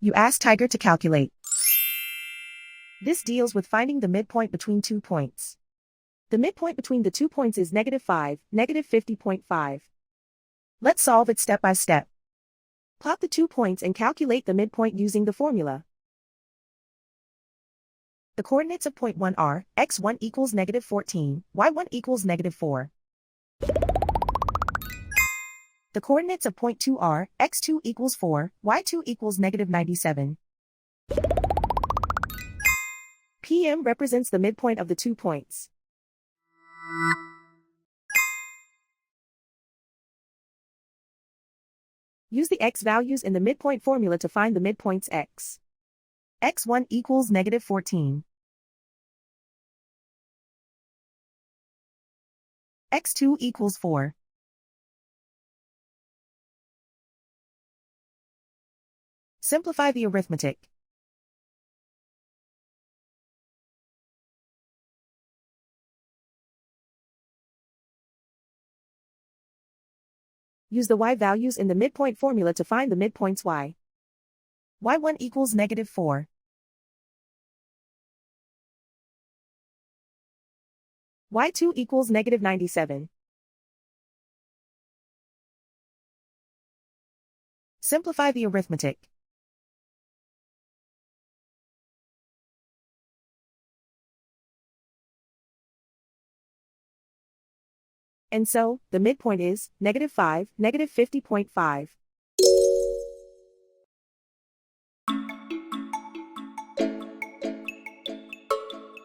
You ask Tiger to calculate. This deals with finding the midpoint between 2 points. The midpoint between the 2 points is -5, -50.5. Let's solve it step by step. Plot the 2 points and calculate the midpoint using the formula. The coordinates of point 1 are, x1 equals -14, y1 equals -4. The coordinates of point 2 are, x2 equals 4, y2 equals -97. PM represents the midpoint of the 2 points. Use the x values in the midpoint formula to find the midpoints x. x1 equals -14. x2 equals 4. Simplify the arithmetic. Use the y values in the midpoint formula to find the midpoints y. y1 equals -4. y2 equals -97. Simplify the arithmetic. And so, the midpoint is -5, -50.5.